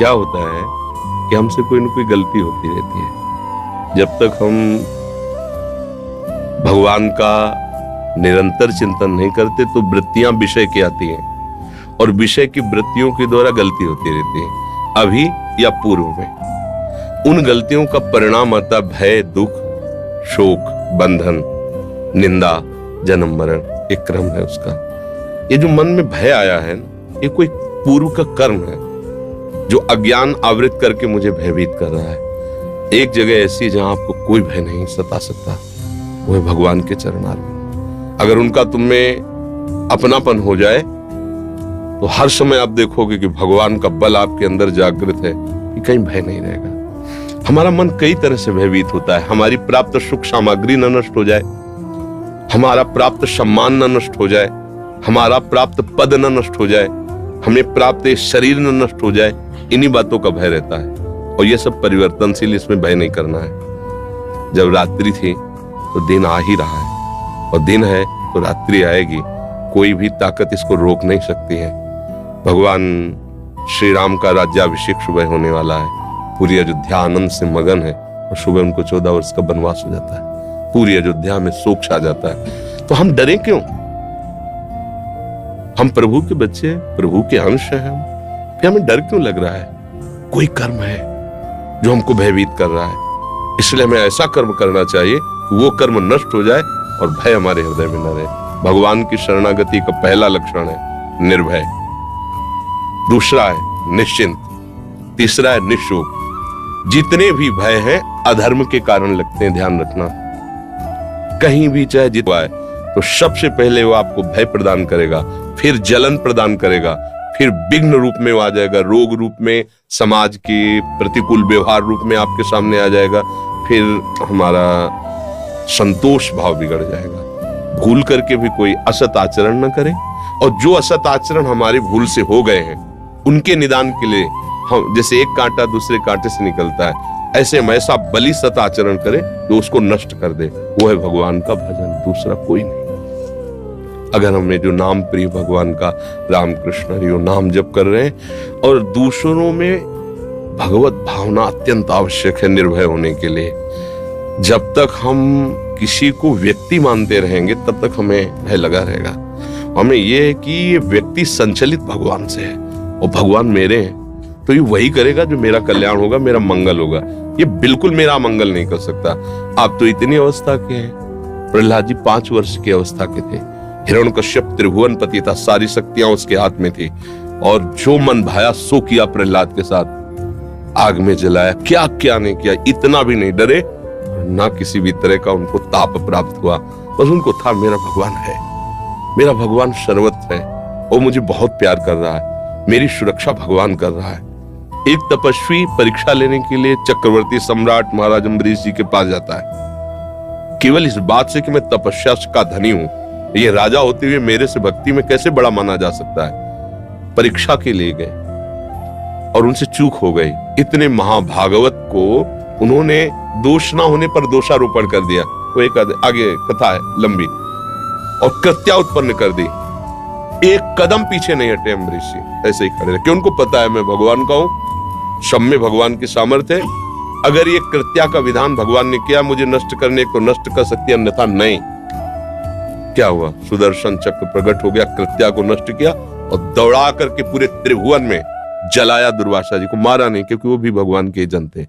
क्या होता है कि हमसे कोई ना कोई गलती होती रहती है। जब तक हम भगवान का निरंतर चिंतन नहीं करते तो वृत्तियां विषय की आती हैं और विषय की वृत्तियों के द्वारा गलती होती रहती है अभी या पूर्व में। उन गलतियों का परिणाम आता भय, दुख, शोक, बंधन, निंदा, जन्म मरण, एक क्रम है उसका। ये जो मन में भय आया है ये कोई पूर्व का कर्म है जो अज्ञान आवृत करके मुझे भयभीत कर रहा है। एक जगह ऐसी जहां आपको कोई भय नहीं सता सकता, वो है भगवान के चरणारविंद। अगर उनका तुम में अपनापन हो जाए तो हर समय आप देखोगे कि भगवान का बल आपके अंदर जागृत है कि कहीं भय नहीं रहेगा। हमारा मन कई तरह से भयभीत होता है। हमारी प्राप्त सुख सामग्री न नष्ट हो जाए, हमारा प्राप्त सम्मान न नष्ट हो जाए, हमारा प्राप्त पद न नष्ट हो जाए, हमें प्राप्त शरीर न नष्ट हो जाए, इन्हीं बातों का भय रहता है। और ये सब परिवर्तनशील, इसमें भय नहीं करना है। जब रात्रि थी तो दिन आ ही रहा है और दिन है तो रात्रि आएगी। कोई भी ताकत इसको रोक नहीं सकती है। भगवान श्री राम का राज्याभिषेक सुबह होने वाला है। पूरी अयोध्या आनंद से मगन है और सुबह उनको 14 वर्ष का वनवास हो जाता है। पूरी अयोध्या में शोक छा जाता है। तो हम डरे क्यों? हम प्रभु के बच्चे, प्रभु के अंश हैं हम, फिर हमें डर क्यों लग रहा है? कोई कर्म है जो हमको भयभीत कर रहा है, इसलिए हमें ऐसा कर्म करना चाहिए कि वो कर्म नष्ट हो जाए और भय हमारे हृदय में न रहे। भगवान की शरणागति का पहला लक्षण है निर्भय, दूसरा है निश्चिंत, तीसरा है निशोक। जितने भी भय हैं अधर्म के कारण लगते हैं, ध्यान रखना। कहीं भी चाहे जितना है तो सबसे पहले वो आपको भय प्रदान करेगा, फिर जलन प्रदान करेगा, फिर विघ्न रूप में वो आ जाएगा, रोग रूप में, समाज के प्रतिकूल व्यवहार रूप में आपके सामने आ जाएगा, फिर हमारा संतोष भाव बिगड़ जाएगा। भूल करके भी कोई असत आचरण न करे, और जो असत आचरण हमारी भूल से हो गए हैं उनके निदान के लिए हम, जैसे एक कांटा दूसरे कांटे से निकलता है, ऐसे हम ऐसा बलि सत आचरण करें तो उसको नष्ट कर दे। वो है भगवान का भजन, दूसरा कोई नहीं। अगर हमें जो नाम प्रिय भगवान का, राम कृष्ण हरि नाम जप कर रहे हैं, और दूसरों में भगवत भावना अत्यंत आवश्यक है निर्भय होने के लिए। जब तक हम किसी को व्यक्ति मानते रहेंगे तब तक हमें भय लगा रहेगा। हमें यह है कि ये व्यक्ति संचलित भगवान से है और भगवान मेरे हैं तो ये वही करेगा जो मेरा कल्याण होगा, मेरा मंगल होगा। ये बिल्कुल मेरा मंगल नहीं कर सकता। आप तो इतनी अवस्था के हैं। प्रहलाद जी 5 वर्ष की अवस्था के थे। हिरण्यकश्यप त्रिभुवनपति था, सारी शक्तियां उसके हाथ में थी, और जो मन भाया सो किया प्रहलाद के साथ। आग में जलाया, क्या क्या नहीं किया। इतना भी नहीं डरे, ना किसी भी तरह का उनको ताप प्राप्त हुआ। बस उनको था मेरा भगवान है, मेरा भगवान सर्वत्र है, वो मुझे बहुत प्यार कर रहा है, मेरी सुरक्षा भगवान कर रहा है। एक तपस्वी परीक्षा लेने के लिए चक्रवर्ती सम्राट महाराज अम्बरीश जी के पास जाता है, केवल इस बात से कि मैं तपस्या का धनी हूं, ये राजा होते हुए मेरे से भक्ति में कैसे बड़ा माना जा सकता है। परीक्षा के लिए गए और उनसे चूक हो गई। इतने महाभागवत को उन्होंने दोष ना होने पर दोषारोपण कर दिया। वो एक आगे कथा है लंबी, और कृत्या उत्पन्न कर दी। एक कदम पीछे नहीं हटे अम्बरीश जी, ऐसे ही खड़े रहे, कि उनको पता है मैं भगवान का हूं, सब में भगवान की सामर्थ्य है। अगर ये कृत्या का विधान भगवान ने किया मुझे नष्ट करने को, नष्ट कर सकती, अन्यथा नहीं। क्या हुआ? सुदर्शन चक्र प्रकट हो गया, कृत्या को नष्ट किया और दौड़ा करके पूरे त्रिभुवन में जलाया। दुर्वासा जी को मारा नहीं, क्योंकि वो भी भगवान के जन थे।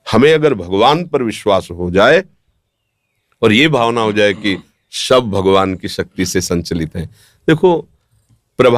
हमें अगर भगवान पर विश्वास हो जाए और ये भावना हो जाए कि सब भगवान की शक्ति से संचलित है। देखो, प्रभा